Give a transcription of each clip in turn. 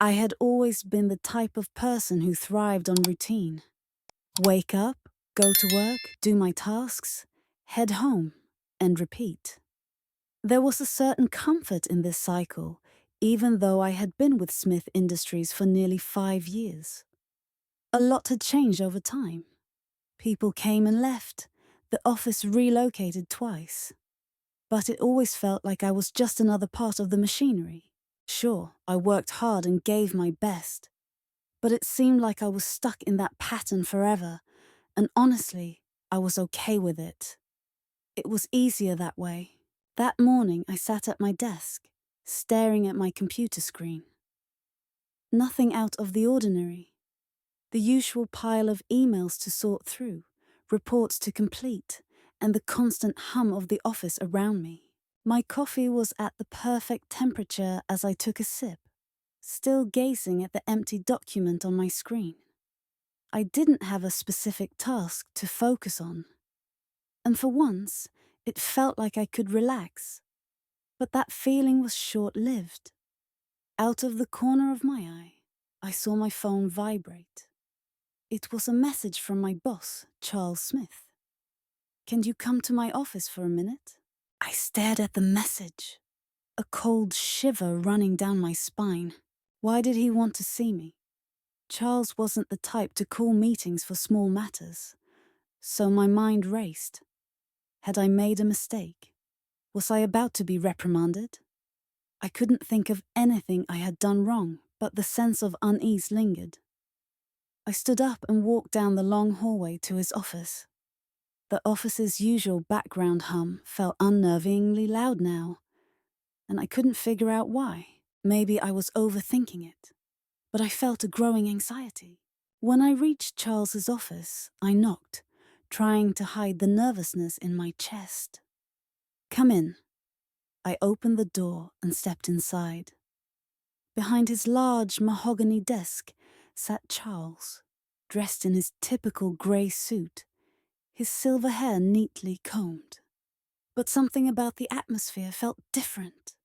I had always been the type of person who thrived on routine. Wake up, go to work, do my tasks, head home, and repeat. There was a certain comfort in this cycle, even though I had been with Smith Industries for nearly 5 years. A lot had changed over time. People came and left. The office relocated twice. But it always felt like I was just another part of the machinery. Sure, I worked hard and gave my best. But it seemed like I was stuck in that pattern forever, and honestly, I was okay with it. It was easier that way. That morning, I sat at my desk, staring at my computer screen. Nothing out of the ordinary. The usual pile of emails to sort through, reports to complete, and the constant hum of the office around me. My coffee was at the perfect temperature as I took a sip, still gazing at the empty document on my screen. I didn't have a specific task to focus on. And for once, it felt like I could relax. But that feeling was short-lived. Out of the corner of my eye, I saw my phone vibrate. It was a message from my boss, Charles Smith. "Can you come to my office for a minute?" I stared at the message, a cold shiver running down my spine. Why did he want to see me? Charles wasn't the type to call meetings for small matters, so my mind raced. Had I made a mistake? Was I about to be reprimanded? I couldn't think of anything I had done wrong, but the sense of unease lingered. I stood up and walked down the long hallway to his office. The office's usual background hum felt unnervingly loud now, and I couldn't figure out why. Maybe I was overthinking it, but I felt a growing anxiety. When I reached Charles's office, I knocked, trying to hide the nervousness in my chest. "Come in." I opened the door and stepped inside. Behind his large mahogany desk sat Charles, dressed in his typical grey suit, his silver hair neatly combed. But something about the atmosphere felt different.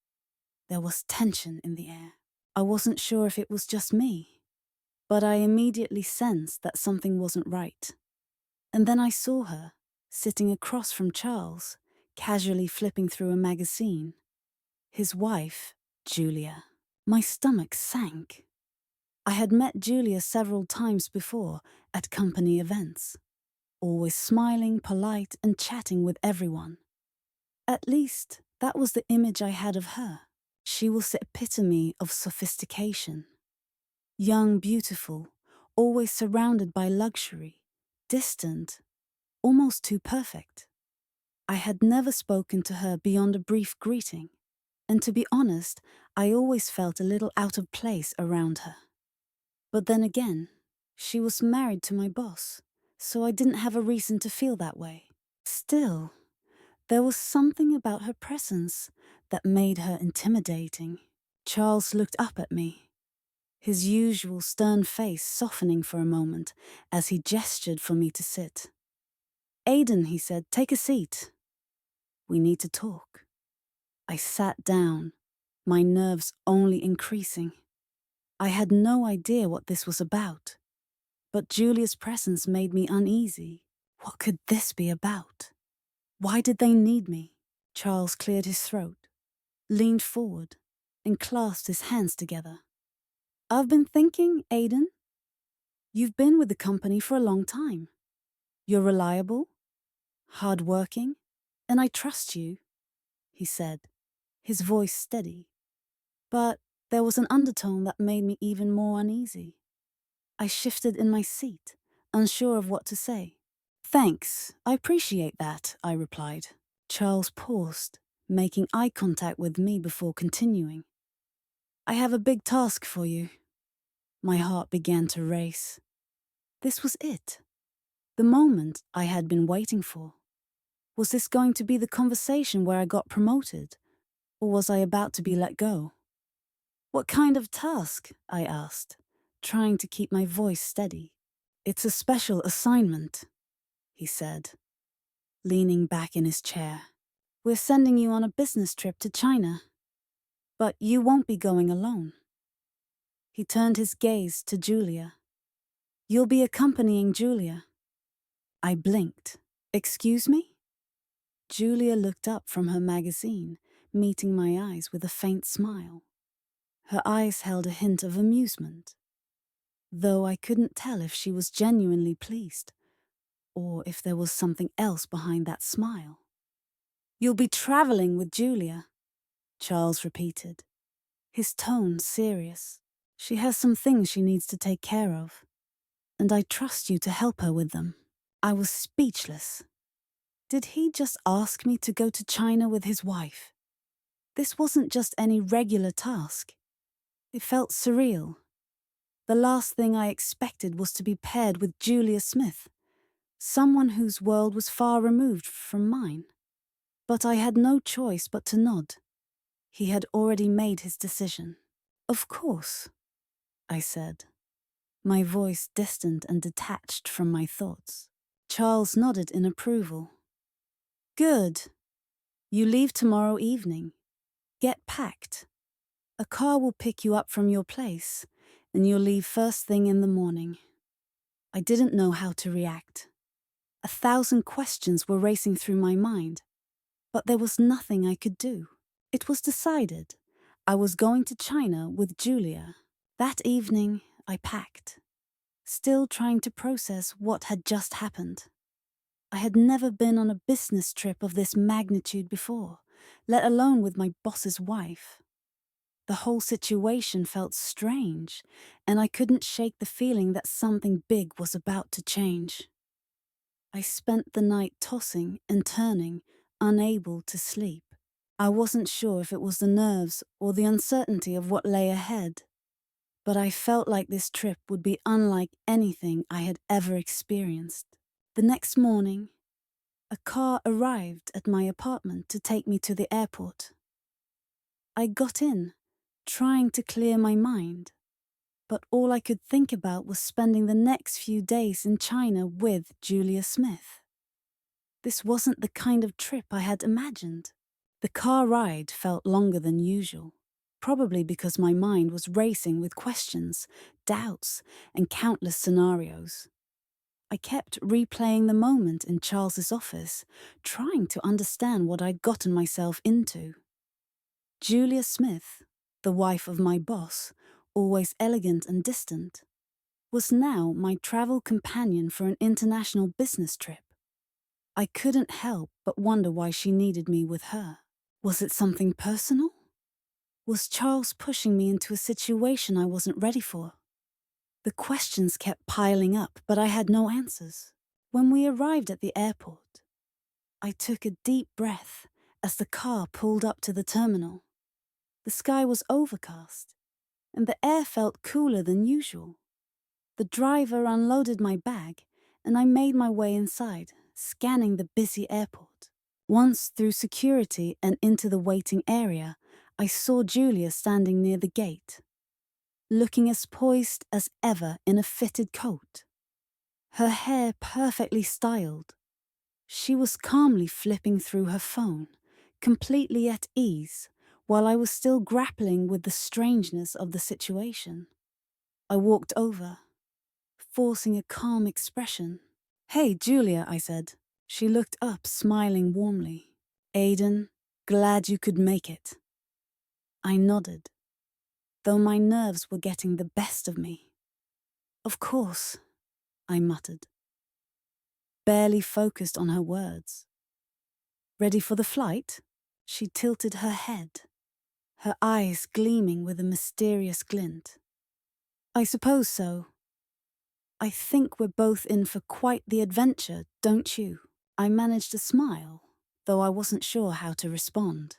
There was tension in the air. I wasn't sure if it was just me, but I immediately sensed that something wasn't right. And then I saw her, sitting across from Charles, casually flipping through a magazine. His wife, Julia. My stomach sank. I had met Julia several times before at company events, always smiling, polite, and chatting with everyone. At least, that was the image I had of her. She was the epitome of sophistication. Young, beautiful, always surrounded by luxury, distant, almost too perfect. I had never spoken to her beyond a brief greeting, and to be honest, I always felt a little out of place around her. But then again, she was married to my boss, so I didn't have a reason to feel that way. Still, there was something about her presence that made her intimidating. Charles looked up at me, his usual stern face softening for a moment as he gestured for me to sit. "Aidan," he said, "take a seat. We need to talk." I sat down, my nerves only increasing. I had no idea what this was about, but Julia's presence made me uneasy. What could this be about? Why did they need me? Charles cleared his throat, leaned forward, and clasped his hands together. "I've been thinking, Aidan. You've been with the company for a long time. You're reliable, hardworking, and I trust you," he said, his voice steady. But there was an undertone that made me even more uneasy. I shifted in my seat, unsure of what to say. "Thanks, I appreciate that," I replied. Charles paused, making eye contact with me before continuing. "I have a big task for you." My heart began to race. This was it. The moment I had been waiting for. Was this going to be the conversation where I got promoted, or was I about to be let go? "What kind of task?" I asked, trying to keep my voice steady. "It's a special assignment," he said, leaning back in his chair. "We're sending you on a business trip to China, but you won't be going alone." He turned his gaze to Julia. You'll be accompanying Julia. I blinked. Excuse me? Julia looked up from her magazine, meeting my eyes with a faint smile. Her eyes held a hint of amusement, though I couldn't tell if she was genuinely pleased, or if there was something else behind that smile. You'll be traveling with Julia, Charles repeated, his tone serious. She has some things she needs to take care of, and I trust you to help her with them. I was speechless. Did he just ask me to go to China with his wife? This wasn't just any regular task. It felt surreal. The last thing I expected was to be paired with Julia Smith, someone whose world was far removed from mine. But I had no choice but to nod. He had already made his decision. Of course, I said, my voice distant and detached from my thoughts. Charles nodded in approval. Good. You leave tomorrow evening. Get packed. A car will pick you up from your place, and you'll leave first thing in the morning. I didn't know how to react. 1,000 questions were racing through my mind, but there was nothing I could do. It was decided. I was going to China with Julia. That evening, I packed, still trying to process what had just happened. I had never been on a business trip of this magnitude before, let alone with my boss's wife. The whole situation felt strange, and I couldn't shake the feeling that something big was about to change. I spent the night tossing and turning, unable to sleep. I wasn't sure if it was the nerves or the uncertainty of what lay ahead, but I felt like this trip would be unlike anything I had ever experienced. The next morning, a car arrived at my apartment to take me to the airport. I got in, trying to clear my mind, but all I could think about was spending the next few days in China with Julia Smith. This wasn't the kind of trip I had imagined. The car ride felt longer than usual, probably because my mind was racing with questions, doubts, and countless scenarios. I kept replaying the moment in Charles's office, trying to understand what I'd gotten myself into. Julia Smith, the wife of my boss, always elegant and distant, was now my travel companion for an international business trip. I couldn't help but wonder why she needed me with her. Was it something personal? Was Charles pushing me into a situation I wasn't ready for? The questions kept piling up, but I had no answers. When we arrived at the airport, I took a deep breath as the car pulled up to the terminal. The sky was overcast, and the air felt cooler than usual. The driver unloaded my bag, and I made my way inside, scanning the busy airport. Once through security and into the waiting area, I saw Julia standing near the gate, looking as poised as ever in a fitted coat. Her hair perfectly styled. She was calmly flipping through her phone, completely at ease, while I was still grappling with the strangeness of the situation. I walked over, forcing a calm expression. "Hey, Julia," I said. She looked up, smiling warmly. "Aiden, glad you could make it." I nodded, though my nerves were getting the best of me. "Of course," I muttered, barely focused on her words. "Ready for the flight?" She tilted her head, her eyes gleaming with a mysterious glint. "I suppose so. I think we're both in for quite the adventure, don't you?" I managed a smile, though I wasn't sure how to respond.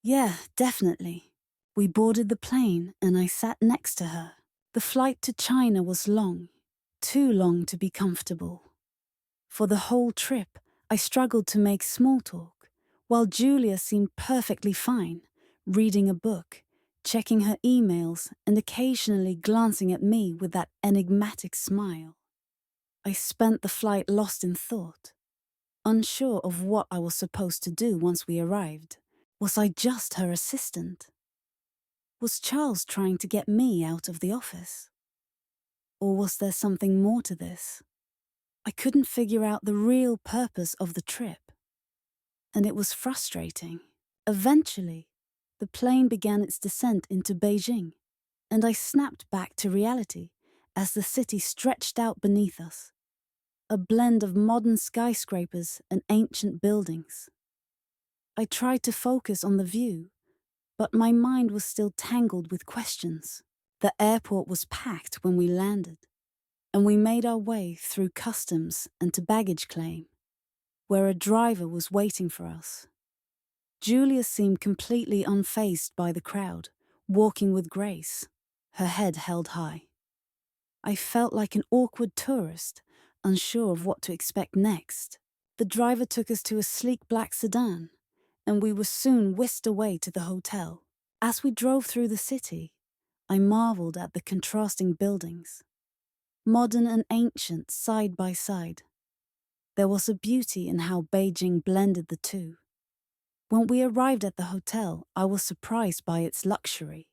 "Yeah, definitely." We boarded the plane and I sat next to her. The flight to China was long, too long to be comfortable. For the whole trip, I struggled to make small talk, while Julia seemed perfectly fine, reading a book, checking her emails, and occasionally glancing at me with that enigmatic smile. I spent the flight lost in thought, unsure of what I was supposed to do once we arrived. Was I just her assistant? Was Charles trying to get me out of the office? Or was there something more to this? I couldn't figure out the real purpose of the trip, and it was frustrating. Eventually, the plane began its descent into Beijing, and I snapped back to reality as the city stretched out beneath us, a blend of modern skyscrapers and ancient buildings. I tried to focus on the view, but my mind was still tangled with questions. The airport was packed when we landed, and we made our way through customs and to baggage claim, where a driver was waiting for us. Julia seemed completely unfazed by the crowd, walking with grace, her head held high. I felt like an awkward tourist, unsure of what to expect next. The driver took us to a sleek black sedan, and we were soon whisked away to the hotel. As we drove through the city, I marveled at the contrasting buildings, modern and ancient side by side. There was a beauty in how Beijing blended the two. When we arrived at the hotel, I was surprised by its luxury.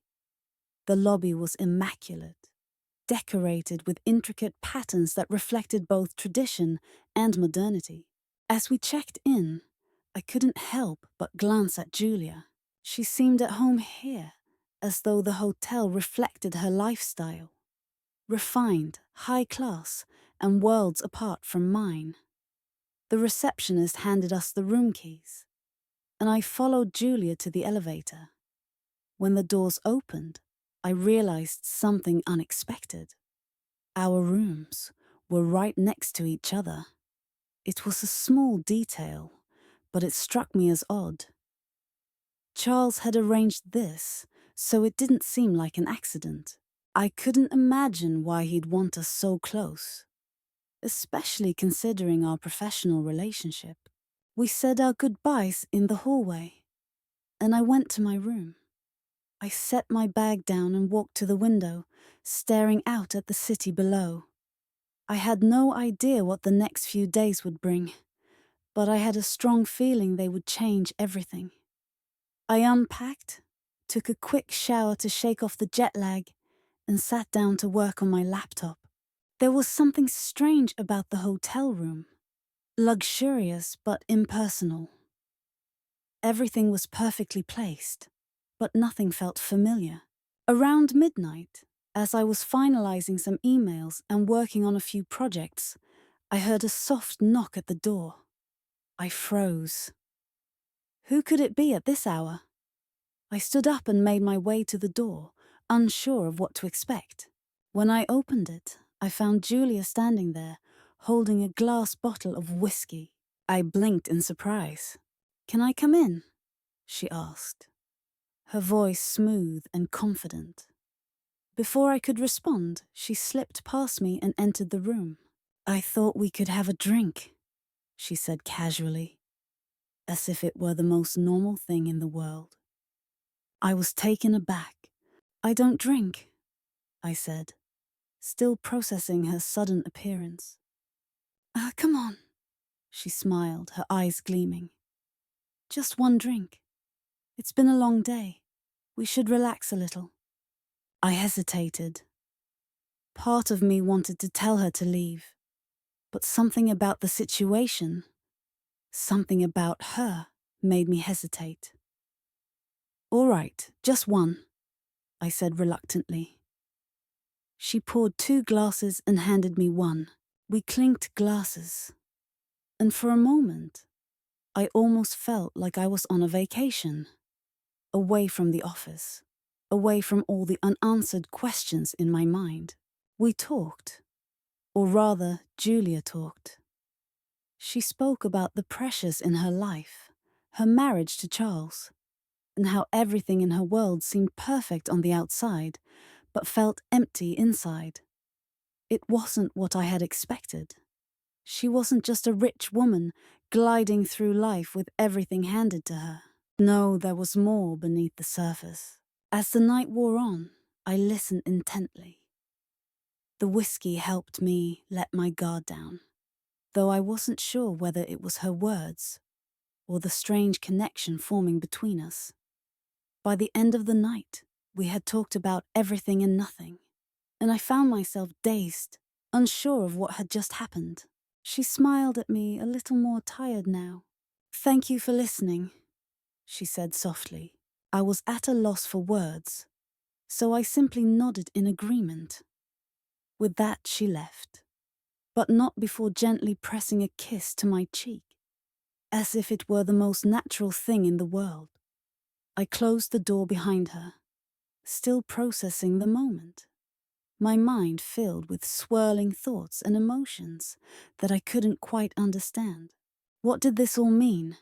The lobby was immaculate, decorated with intricate patterns that reflected both tradition and modernity. As we checked in, I couldn't help but glance at Julia. She seemed at home here, as though the hotel reflected her lifestyle. Refined, high class, and worlds apart from mine. The receptionist handed us the room keys, and I followed Julia to the elevator. When the doors opened, I realized something unexpected. Our rooms were right next to each other. It was a small detail, but it struck me as odd. Charles had arranged this, so it didn't seem like an accident. I couldn't imagine why he'd want us so close, especially considering our professional relationship. We said our goodbyes in the hallway, and I went to my room. I set my bag down and walked to the window, staring out at the city below. I had no idea what the next few days would bring, but I had a strong feeling they would change everything. I unpacked, took a quick shower to shake off the jet lag, and sat down to work on my laptop. There was something strange about the hotel room. Luxurious but impersonal. Everything was perfectly placed, but nothing felt familiar. Around midnight, as I was finalizing some emails and working on a few projects, I heard a soft knock at the door. I froze. Who could it be at this hour? I stood up and made my way to the door, unsure of what to expect. When I opened it, I found Julia standing there, holding a glass bottle of whiskey. I blinked in surprise. "Can I come in?" she asked, her voice smooth and confident. Before I could respond, she slipped past me and entered the room. "I thought we could have a drink," she said casually, as if it were the most normal thing in the world. I was taken aback. "I don't drink," I said, still processing her sudden appearance. Come on," she smiled, her eyes gleaming. "Just one drink. It's been a long day. We should relax a little." I hesitated. Part of me wanted to tell her to leave, but something about the situation, something about her, made me hesitate. "All right, just one," I said reluctantly. She poured 2 glasses and handed me one. We clinked glasses, and for a moment, I almost felt like I was on a vacation, away from the office, away from all the unanswered questions in my mind. We talked, or rather, Julia talked. She spoke about the pressures in her life, her marriage to Charles, and how everything in her world seemed perfect on the outside, but felt empty inside. It wasn't what I had expected. She wasn't just a rich woman gliding through life with everything handed to her. No, there was more beneath the surface. As the night wore on, I listened intently. The whiskey helped me let my guard down, though I wasn't sure whether it was her words or the strange connection forming between us. By the end of the night, We had talked about everything and nothing, and I found myself dazed, unsure of what had just happened. She smiled at me, a little more tired now. "Thank you for listening," she said softly. I was at a loss for words, so I simply nodded in agreement. With that, she left, but not before gently pressing a kiss to my cheek, as if it were the most natural thing in the world. I closed the door behind her, still processing the moment, my mind filled with swirling thoughts and emotions that I couldn't quite understand. What did this all mean?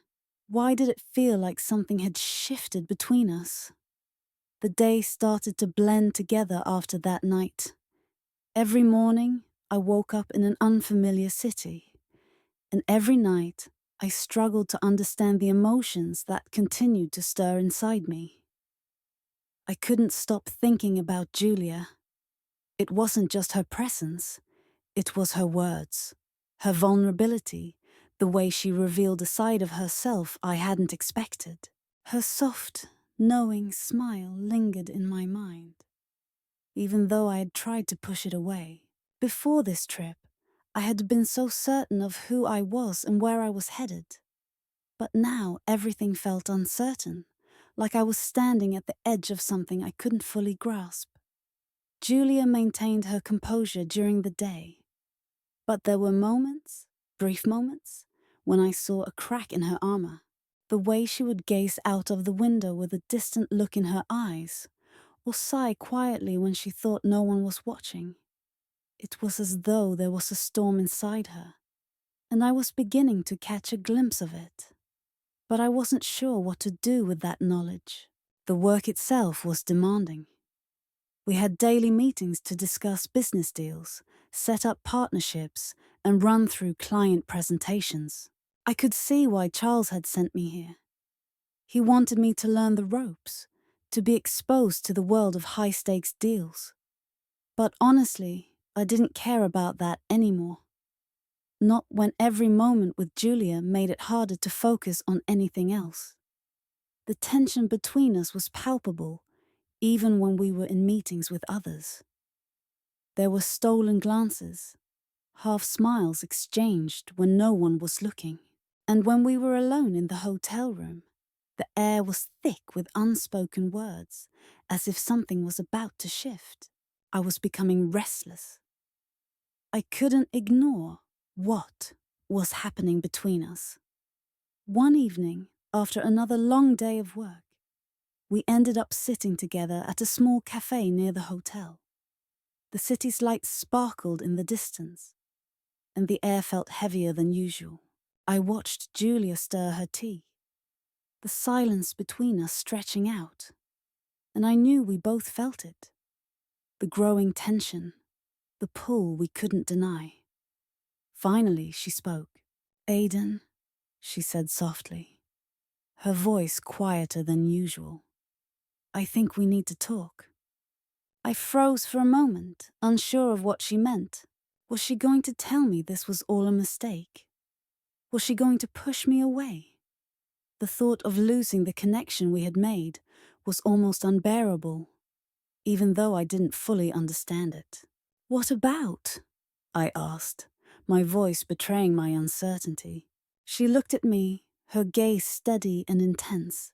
Why did it feel like something had shifted between us? The day started to blend together after that night. Every morning, I woke up in an unfamiliar city, and every night, I struggled to understand the emotions that continued to stir inside me. I couldn't stop thinking about Julia. It wasn't just her presence, it was her words, her vulnerability, the way she revealed a side of herself I hadn't expected. Her soft, knowing smile lingered in my mind, even though I had tried to push it away. Before this trip, I had been so certain of who I was and where I was headed. But now everything felt uncertain, like I was standing at the edge of something I couldn't fully grasp. Julia maintained her composure during the day, but there were moments, brief moments, when I saw a crack in her armor. The way she would gaze out of the window with a distant look in her eyes, or sigh quietly when she thought no one was watching. It was as though there was a storm inside her, and I was beginning to catch a glimpse of it. But I wasn't sure what to do with that knowledge. The work itself was demanding. We had daily meetings to discuss business deals, set up partnerships, and run through client presentations. I could see why Charles had sent me here. He wanted me to learn the ropes, to be exposed to the world of high-stakes deals. But honestly, I didn't care about that anymore. Not when every moment with Julia made it harder to focus on anything else. The tension between us was palpable, even when we were in meetings with others. There were stolen glances, half smiles exchanged when no one was looking. And when we were alone in the hotel room, the air was thick with unspoken words, as if something was about to shift. I was becoming restless. I couldn't ignore what was happening between us. One evening, after another long day of work, we ended up sitting together at a small cafe near the hotel. The city's lights sparkled in the distance, and the air felt heavier than usual. I watched Julia stir her tea, the silence between us stretching out, and I knew we both felt it. The growing tension, the pull we couldn't deny. Finally, she spoke. "Aidan," she said softly, her voice quieter than usual. "I think we need to talk." I froze for a moment, unsure of what she meant. Was she going to tell me this was all a mistake? Was she going to push me away? The thought of losing the connection we had made was almost unbearable, even though I didn't fully understand it. "What about?" I asked, my voice betraying my uncertainty. She looked at me, her gaze steady and intense.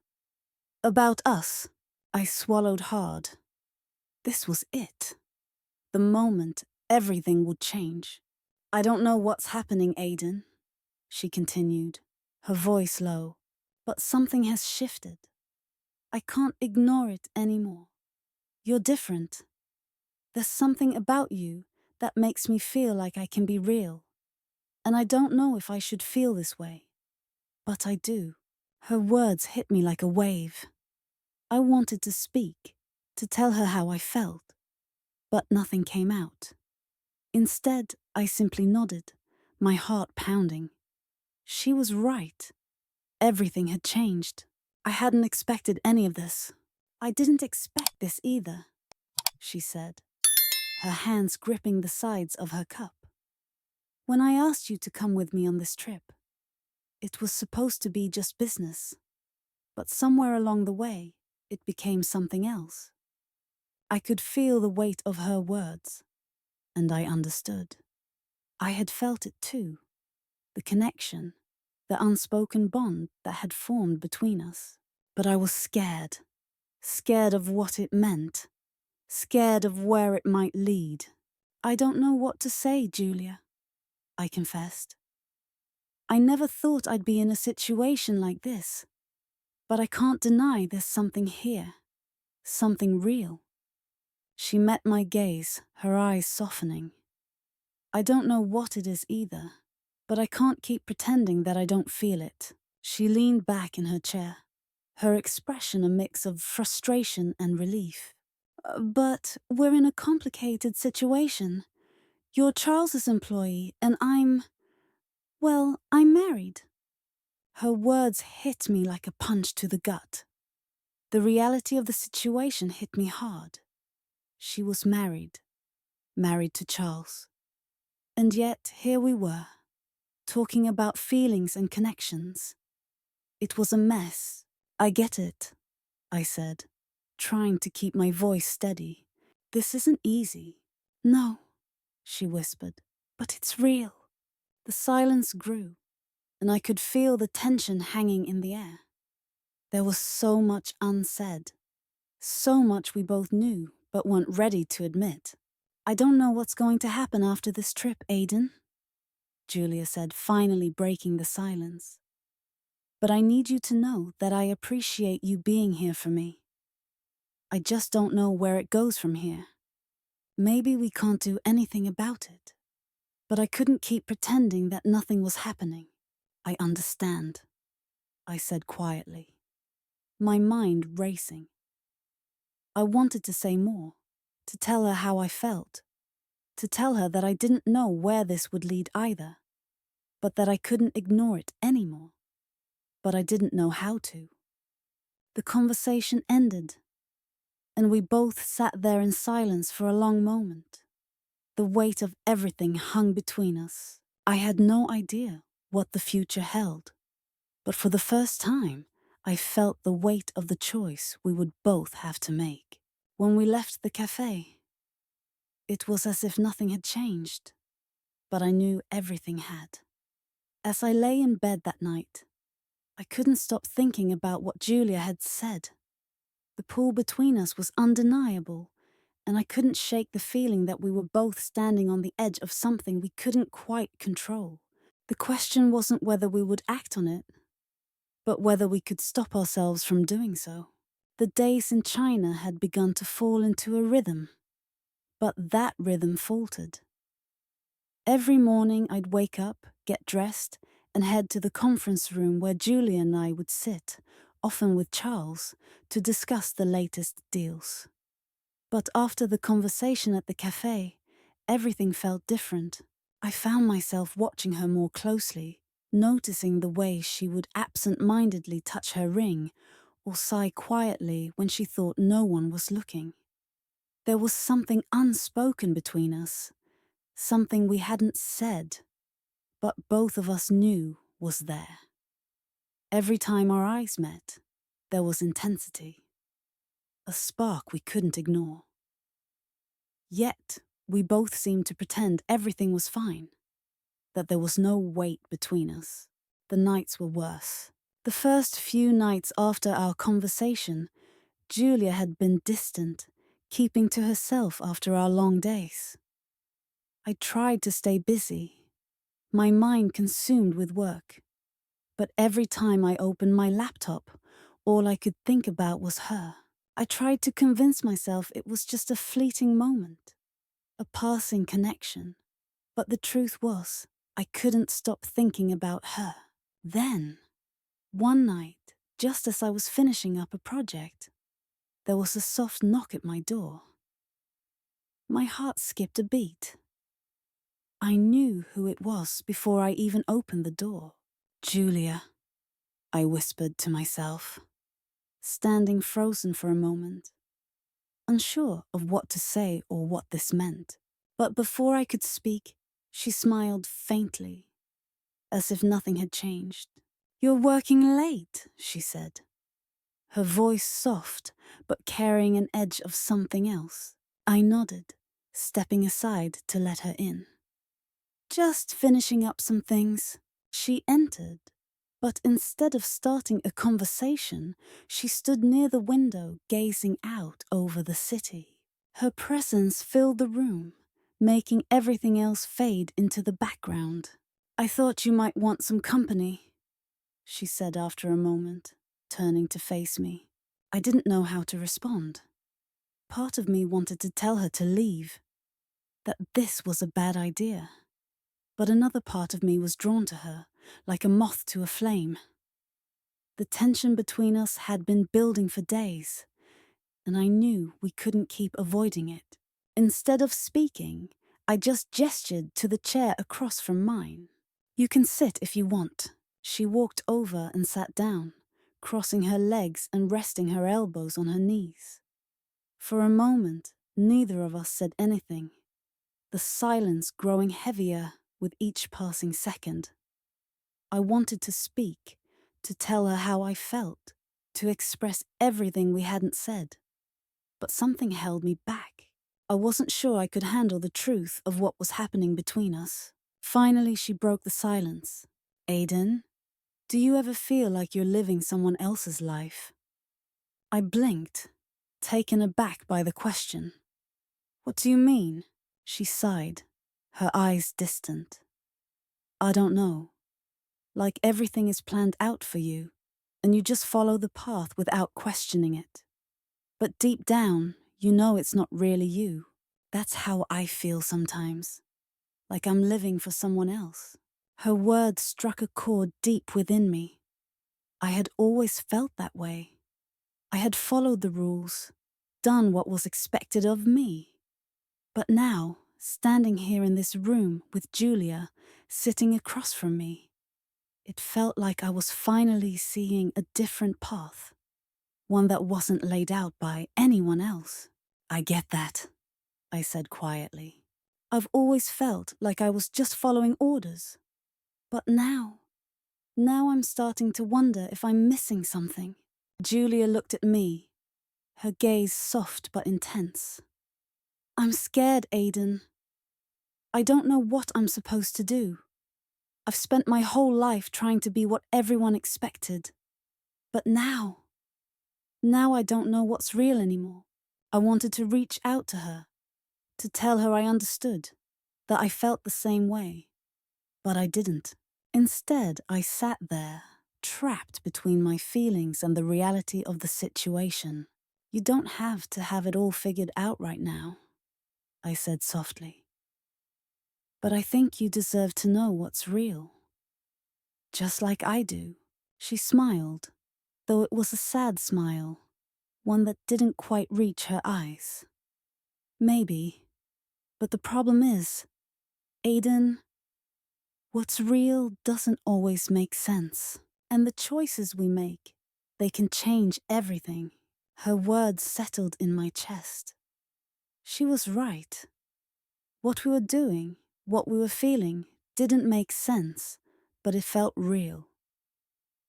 "About us." I swallowed hard. This was it. The moment everything would change. "I don't know what's happening, Aidan," she continued, her voice low, "but something has shifted. I can't ignore it anymore. You're different. There's something about you that makes me feel like I can be real. And I don't know if I should feel this way, but I do." Her words hit me like a wave. I wanted to speak, to tell her how I felt, but nothing came out. Instead, I simply nodded, my heart pounding. She was right. Everything had changed. "I hadn't expected any of this." "I didn't expect this either," she said, her hands gripping the sides of her cup. "When I asked you to come with me on this trip, it was supposed to be just business. But somewhere along the way, it became something else. I could feel the weight of her words, and I understood. I had felt it too, the connection, the unspoken bond that had formed between us. But I was scared, scared of what it meant, scared of where it might lead. I don't know what to say, Julia, I confessed. I never thought I'd be in a situation like this, but I can't deny there's something here, something real. She met my gaze, her eyes softening. I don't know what it is either, but I can't keep pretending that I don't feel it. She leaned back in her chair, her expression a mix of frustration and relief. But we're in a complicated situation. You're Charles's employee, and I'm married. Her words hit me like a punch to the gut. The reality of the situation hit me hard. She was married to Charles. And yet, here we were, talking about feelings and connections. It was a mess. I get it, I said, trying to keep my voice steady. This isn't easy. No, she whispered, but it's real. The silence grew, and I could feel the tension hanging in the air. There was so much unsaid, so much we both knew but weren't ready to admit. I don't know what's going to happen after this trip, Aiden, Julia said, finally breaking the silence. But I need you to know that I appreciate you being here for me. I just don't know where it goes from here. Maybe we can't do anything about it. But I couldn't keep pretending that nothing was happening. I understand, I said quietly, my mind racing. I wanted to say more, to tell her how I felt, to tell her that I didn't know where this would lead either, but that I couldn't ignore it anymore. But I didn't know how to. The conversation ended, and we both sat there in silence for a long moment. The weight of everything hung between us. I had no idea what the future held, but for the first time, I felt the weight of the choice we would both have to make. When we left the cafe, it was as if nothing had changed, but I knew everything had. As I lay in bed that night, I couldn't stop thinking about what Julia had said. The pull between us was undeniable, and I couldn't shake the feeling that we were both standing on the edge of something we couldn't quite control. The question wasn't whether we would act on it, but whether we could stop ourselves from doing so. The days in China had begun to fall into a rhythm, but that rhythm faltered. Every morning I'd wake up, get dressed, and head to the conference room where Julia and I would sit, often with Charles, to discuss the latest deals. But after the conversation at the cafe, everything felt different. I found myself watching her more closely, noticing the way she would absent-mindedly touch her ring or sigh quietly when she thought no one was looking. There was something unspoken between us, something we hadn't said, but both of us knew was there. Every time our eyes met, there was intensity, a spark we couldn't ignore. Yet, we both seemed to pretend everything was fine, that there was no weight between us. The nights were worse. The first few nights after our conversation, Julia had been distant, keeping to herself after our long days. I tried to stay busy, my mind consumed with work, but every time I opened my laptop, all I could think about was her. I tried to convince myself it was just a fleeting moment, a passing connection, but the truth was, I couldn't stop thinking about her. Then, one night, just as I was finishing up a project, there was a soft knock at my door. My heart skipped a beat. I knew who it was before I even opened the door. Julia, I whispered to myself, standing frozen for a moment, unsure of what to say or what this meant. But before I could speak, she smiled faintly, as if nothing had changed. "You're working late," she said, her voice soft but carrying an edge of something else. I nodded, stepping aside to let her in. Just finishing up some things. She entered, but instead of starting a conversation, she stood near the window gazing out over the city. Her presence filled the room, making everything else fade into the background. "I thought you might want some company," she said after a moment, turning to face me. I didn't know how to respond. Part of me wanted to tell her to leave, that this was a bad idea. But another part of me was drawn to her, like a moth to a flame. The tension between us had been building for days, and I knew we couldn't keep avoiding it. Instead of speaking, I just gestured to the chair across from mine. "You can sit if you want." She walked over and sat down, crossing her legs and resting her elbows on her knees. For a moment, neither of us said anything, the silence growing heavier with each passing second. I wanted to speak, to tell her how I felt, to express everything we hadn't said. But something held me back. I wasn't sure I could handle the truth of what was happening between us. Finally, she broke the silence. "Aiden, do you ever feel like you're living someone else's life?" I blinked, taken aback by the question. "What do you mean?" She sighed, her eyes distant. "I don't know. Like everything is planned out for you, and you just follow the path without questioning it. But deep down, you know it's not really you. That's how I feel sometimes, like I'm living for someone else." Her words struck a chord deep within me. I had always felt that way. I had followed the rules, done what was expected of me. But now, standing here in this room with Julia, sitting across from me, it felt like I was finally seeing a different path, one that wasn't laid out by anyone else. "I get that," I said quietly. "I've always felt like I was just following orders. But now I'm starting to wonder if I'm missing something." Julia looked at me, her gaze soft but intense. "I'm scared, Aiden. I don't know what I'm supposed to do. I've spent my whole life trying to be what everyone expected. But now I don't know what's real anymore." I wanted to reach out to her, to tell her I understood, that I felt the same way. But I didn't. Instead, I sat there, trapped between my feelings and the reality of the situation. "You don't have to have it all figured out right now," I said softly. "But I think you deserve to know what's real. Just like I do." She smiled, though it was a sad smile, one that didn't quite reach her eyes. "Maybe, but the problem is, Aiden, what's real doesn't always make sense. And the choices we make, they can change everything." Her words settled in my chest. She was right. What we were doing, what we were feeling, didn't make sense, but it felt real.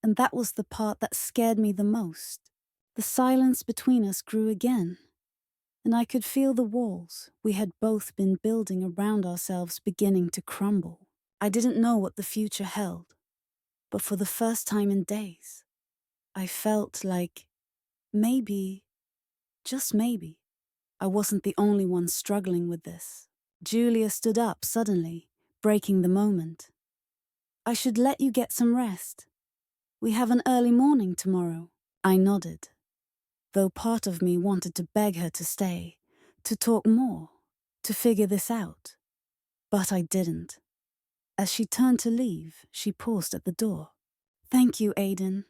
And that was the part that scared me the most. The silence between us grew again, and I could feel the walls we had both been building around ourselves beginning to crumble. I didn't know what the future held, but for the first time in days, I felt like maybe, just maybe, I wasn't the only one struggling with this. Julia stood up suddenly, breaking the moment. "I should let you get some rest. We have an early morning tomorrow." I nodded, though part of me wanted to beg her to stay, to talk more, to figure this out. But I didn't. As she turned to leave, she paused at the door. "Thank you, Aiden,"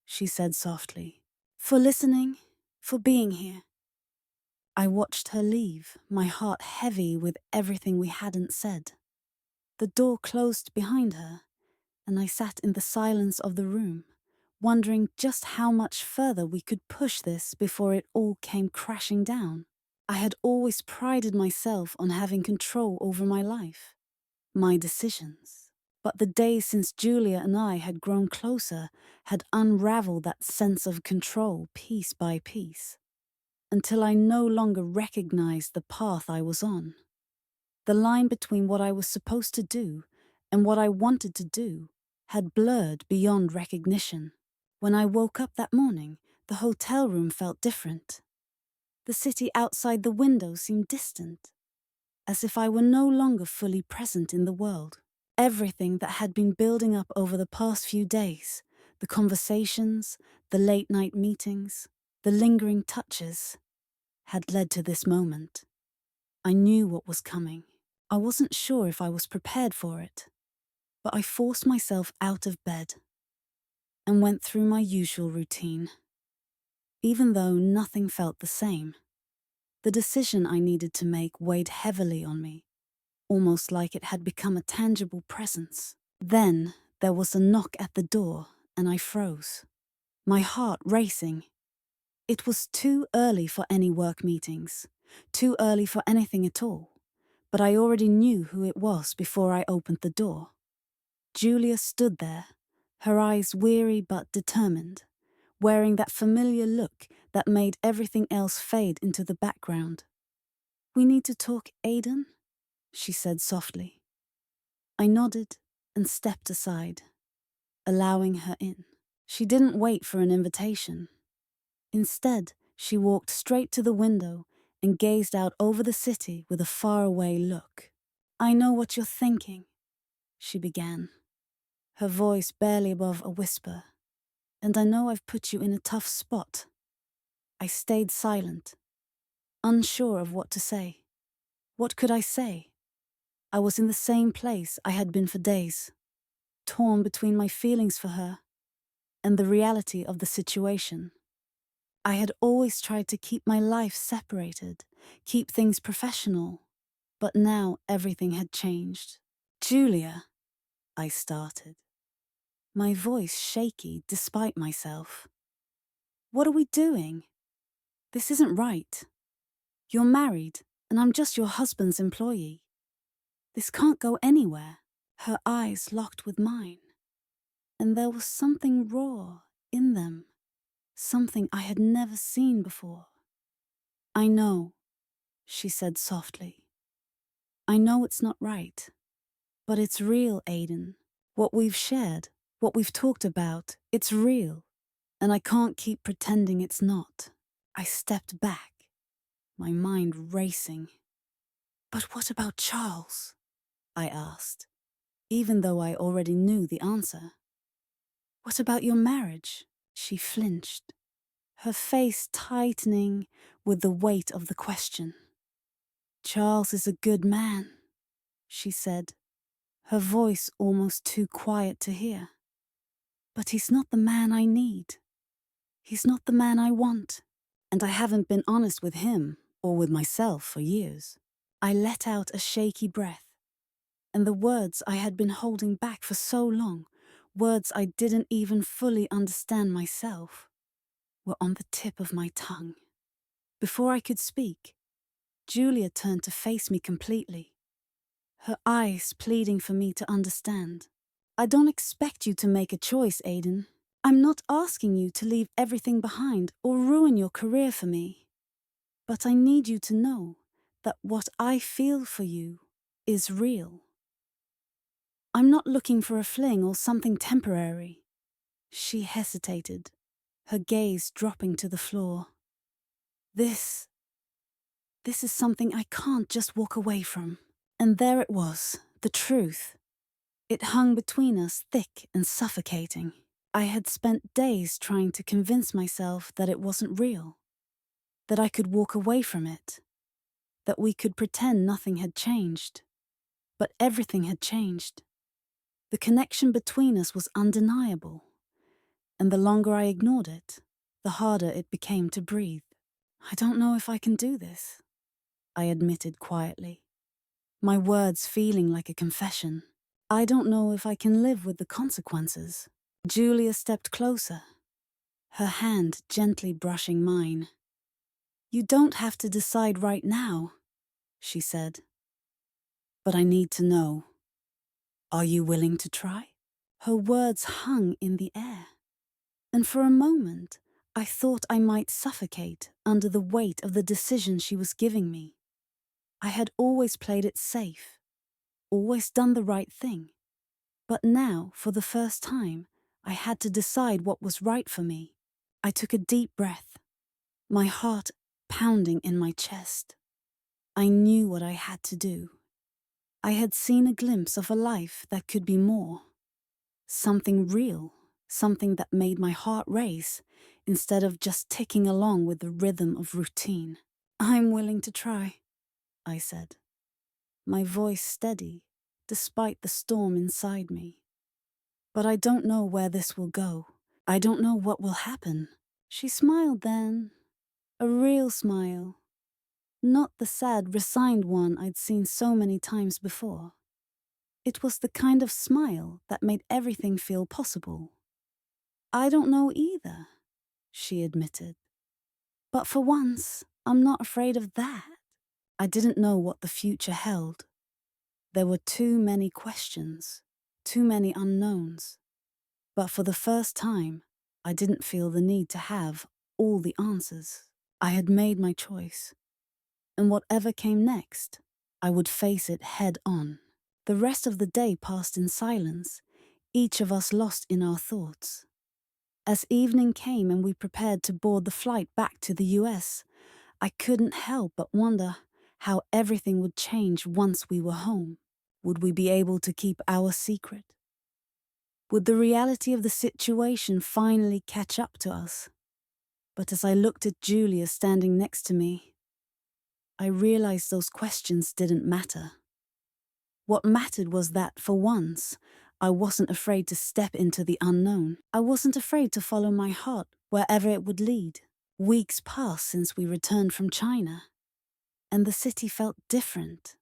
she said softly, "for listening, for being here." I watched her leave, my heart heavy with everything we hadn't said. The door closed behind her, and I sat in the silence of the room, wondering just how much further we could push this before it all came crashing down. I had always prided myself on having control over my life, my decisions. But the days since Julia and I had grown closer had unraveled that sense of control piece by piece, until I no longer recognized the path I was on. The line between what I was supposed to do and what I wanted to do had blurred beyond recognition. When I woke up that morning, the hotel room felt different. The city outside the window seemed distant, as if I were no longer fully present in the world. Everything that had been building up over the past few days, the conversations, the late-night meetings, the lingering touches, had led to this moment. I knew what was coming. I wasn't sure if I was prepared for it, but I forced myself out of bed and went through my usual routine. Even though nothing felt the same, the decision I needed to make weighed heavily on me, almost like it had become a tangible presence. Then there was a knock at the door, and I froze, my heart racing. It was too early for any work meetings, too early for anything at all, but I already knew who it was before I opened the door. Julia stood there, her eyes weary but determined, wearing that familiar look that made everything else fade into the background. "We need to talk, Aidan," she said softly. I nodded and stepped aside, allowing her in. She didn't wait for an invitation. Instead, she walked straight to the window and gazed out over the city with a faraway look. "I know what you're thinking," she began, her voice barely above a whisper. "And I know I've put you in a tough spot." I stayed silent, unsure of what to say. What could I say? I was in the same place I had been for days, torn between my feelings for her and the reality of the situation. I had always tried to keep my life separated, keep things professional, but now everything had changed. "Julia," I started, my voice shaky despite myself. "What are we doing? This isn't right. You're married, and I'm just your husband's employee. This can't go anywhere." Her eyes locked with mine, and there was something raw in them, something I had never seen before. "I know," she said softly. "I know it's not right, but it's real, Aidan. What we've shared, what we've talked about, it's real, and I can't keep pretending it's not." I stepped back, my mind racing. "But what about Charles?" I asked, even though I already knew the answer. "What about your marriage?" She flinched, her face tightening with the weight of the question. "Charles is a good man," she said, her voice almost too quiet to hear. "But he's not the man I need. He's not the man I want. And I haven't been honest with him or with myself for years." I let out a shaky breath, and the words I had been holding back for so long, words I didn't even fully understand myself, were on the tip of my tongue. Before I could speak, Julia turned to face me completely, her eyes pleading for me to understand. "I don't expect you to make a choice, Aidan. I'm not asking you to leave everything behind or ruin your career for me. But I need you to know that what I feel for you is real. I'm not looking for a fling or something temporary." She hesitated, her gaze dropping to the floor. This is something I can't just walk away from." And there it was, the truth. It hung between us, thick and suffocating. I had spent days trying to convince myself that it wasn't real, that I could walk away from it, that we could pretend nothing had changed. But everything had changed. The connection between us was undeniable, and the longer I ignored it, the harder it became to breathe. "I don't know if I can do this," I admitted quietly, my words feeling like a confession. "I don't know if I can live with the consequences." Julia stepped closer, her hand gently brushing mine. "You don't have to decide right now," she said. "But I need to know." Are you willing to try? Her words hung in the air, and for a moment I thought I might suffocate under the weight of the decision she was giving me. I had always played it safe, always done the right thing, but now, for the first time, I had to decide what was right for me. I took a deep breath, my heart pounding in my chest. I knew what I had to do. I had seen a glimpse of a life that could be more. Something real, something that made my heart race instead of just ticking along with the rhythm of routine. I'm willing to try, I said, my voice steady despite the storm inside me. But I don't know where this will go. I don't know what will happen. She smiled then, a real smile, not the sad, resigned one I'd seen so many times before. It was the kind of smile that made everything feel possible. I don't know either, she admitted. But for once, I'm not afraid of that. I didn't know what the future held. There were too many questions, too many unknowns. But for the first time, I didn't feel the need to have all the answers. I had made my choice, and whatever came next, I would face it head on. The rest of the day passed in silence, each of us lost in our thoughts. As evening came and we prepared to board the flight back to the US, I couldn't help but wonder how everything would change once we were home. Would we be able to keep our secret? Would the reality of the situation finally catch up to us? But as I looked at Julia standing next to me, I realized those questions didn't matter. What mattered was that, for once, I wasn't afraid to step into the unknown. I wasn't afraid to follow my heart wherever it would lead. Weeks passed since we returned from China, and the city felt different.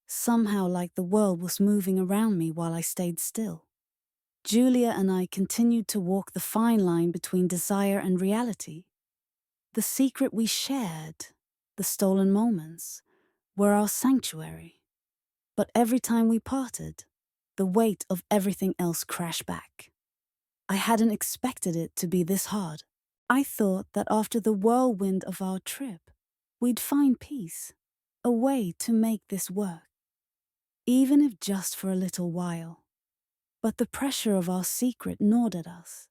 Somehow like the world was moving around me while I stayed still. Julia and I continued to walk the fine line between desire and reality. The secret we shared, the stolen moments, were our sanctuary. But every time we parted, the weight of everything else crashed back. I hadn't expected it to be this hard. I thought that after the whirlwind of our trip, we'd find peace, a way to make this work, even if just for a little while. But the pressure of our secret gnawed at us,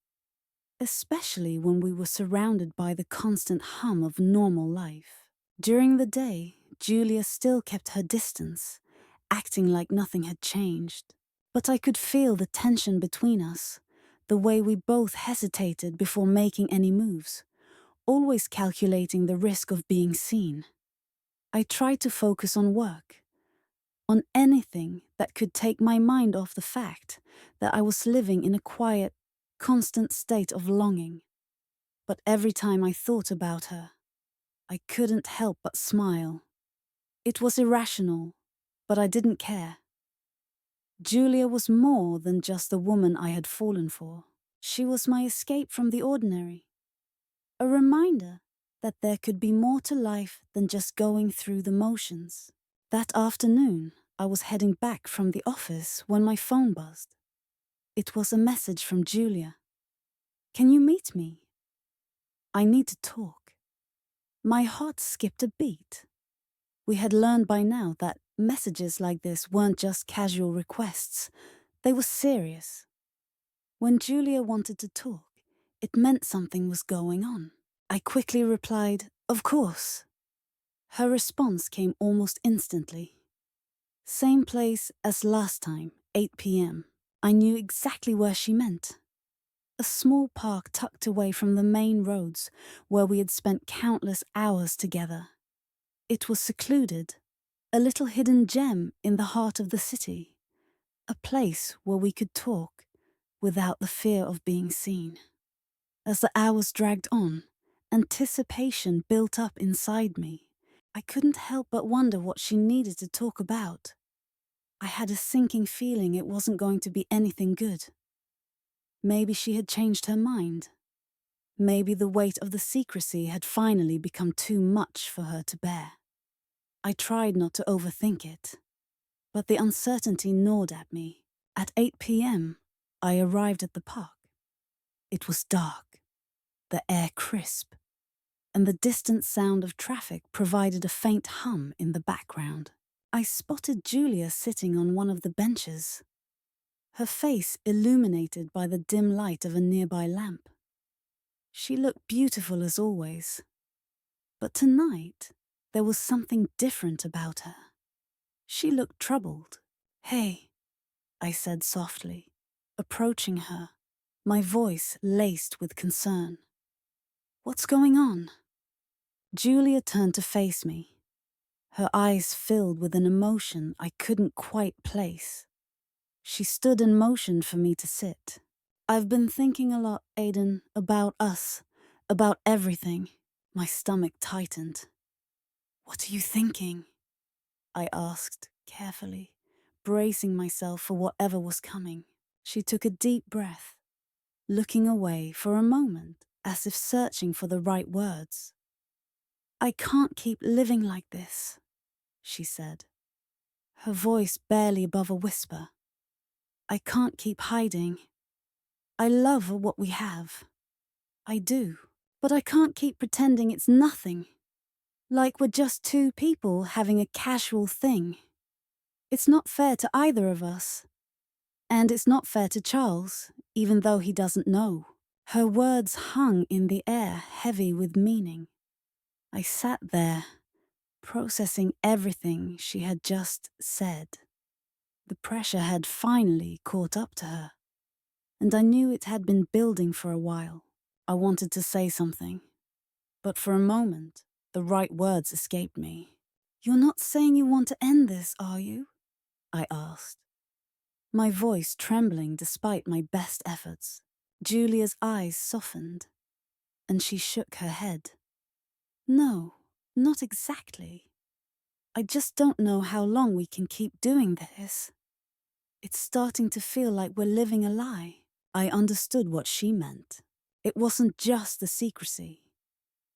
especially when we were surrounded by the constant hum of normal life. During the day, Julia still kept her distance, acting like nothing had changed. But I could feel the tension between us, the way we both hesitated before making any moves, always calculating the risk of being seen. I tried to focus on work, on anything that could take my mind off the fact that I was living in a quiet, constant state of longing. But every time I thought about her, I couldn't help but smile. It was irrational, but I didn't care. Julia was more than just the woman I had fallen for. She was my escape from the ordinary, a reminder that there could be more to life than just going through the motions. That afternoon, I was heading back from the office when my phone buzzed. It was a message from Julia. "Can you meet me? I need to talk." My heart skipped a beat. We had learned by now that messages like this weren't just casual requests. They were serious. When Julia wanted to talk, it meant something was going on. I quickly replied, "Of course." Her response came almost instantly. Same place as last time, 8 p.m. I knew exactly where she meant. A small park tucked away from the main roads where we had spent countless hours together. It was secluded, a little hidden gem in the heart of the city, a place where we could talk without the fear of being seen. As the hours dragged on, anticipation built up inside me. I couldn't help but wonder what she needed to talk about. I had a sinking feeling it wasn't going to be anything good. Maybe she had changed her mind. Maybe the weight of the secrecy had finally become too much for her to bear. I tried not to overthink it, but the uncertainty gnawed at me. At 8 p.m., I arrived at the park. It was dark, the air crisp, and the distant sound of traffic provided a faint hum in the background. I spotted Julia sitting on one of the benches, her face illuminated by the dim light of a nearby lamp. She looked beautiful as always, but tonight there was something different about her. She looked troubled. "Hey," I said softly, approaching her, my voice laced with concern. "What's going on?" Julia turned to face me, her eyes filled with an emotion I couldn't quite place. She stood and motioned for me to sit. "I've been thinking a lot, Aiden, about us, about everything." My stomach tightened. "What are you thinking?" I asked carefully, bracing myself for whatever was coming. She took a deep breath, looking away for a moment, as if searching for the right words. "I can't keep living like this," she said, her voice barely above a whisper. "I can't keep hiding. I love what we have. I do. But I can't keep pretending it's nothing. Like we're just two people having a casual thing. It's not fair to either of us. And it's not fair to Charles, even though he doesn't know." Her words hung in the air, heavy with meaning. I sat there, processing everything she had just said. The pressure had finally caught up to her, and I knew it had been building for a while. I wanted to say something, but for a moment, the right words escaped me. "You're not saying you want to end this, are you?" I asked, my voice trembling despite my best efforts. Julia's eyes softened, and she shook her head. "No, not exactly. I just don't know how long we can keep doing this. It's starting to feel like we're living a lie." I understood what she meant. It wasn't just the secrecy.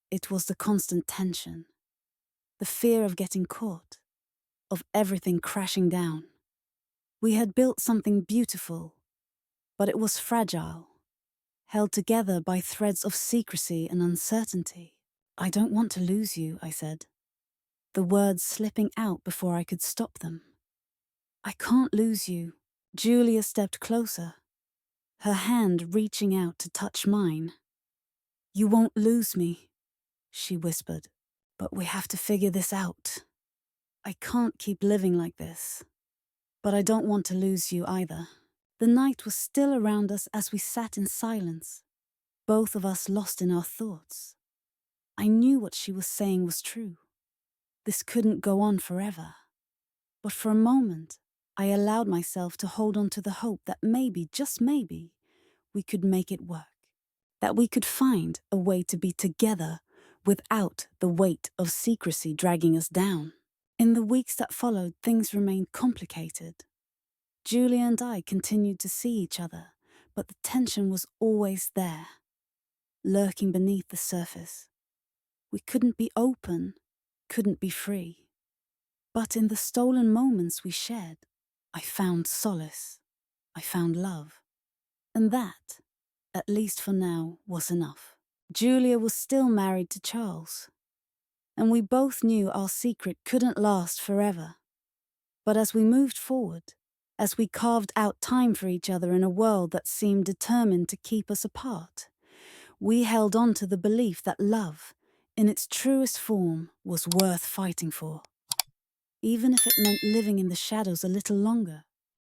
It was the constant tension, the fear of getting caught, of everything crashing down. We had built something beautiful, but it was fragile, held together by threads of secrecy and uncertainty. "I don't want to lose you," I said, the words slipping out before I could stop them. "I can't lose you." Julia stepped closer, her hand reaching out to touch mine. "You won't lose me," she whispered, "but we have to figure this out. I can't keep living like this, but I don't want to lose you either." The night was still around us as we sat in silence, both of us lost in our thoughts. I knew what she was saying was true. This couldn't go on forever. But for a moment, I allowed myself to hold on to the hope that maybe, just maybe, we could make it work. That we could find a way to be together without the weight of secrecy dragging us down. In the weeks that followed, things remained complicated. Julia and I continued to see each other, but the tension was always there, lurking beneath the surface. We couldn't be open, couldn't be free. But in the stolen moments we shared, I found solace. I found love. And that, at least for now, was enough. Julia was still married to Charles, and we both knew our secret couldn't last forever. But as we moved forward, as we carved out time for each other in a world that seemed determined to keep us apart, we held on to the belief that love, in its truest form, was worth fighting for. Even if it meant living in the shadows a little longer.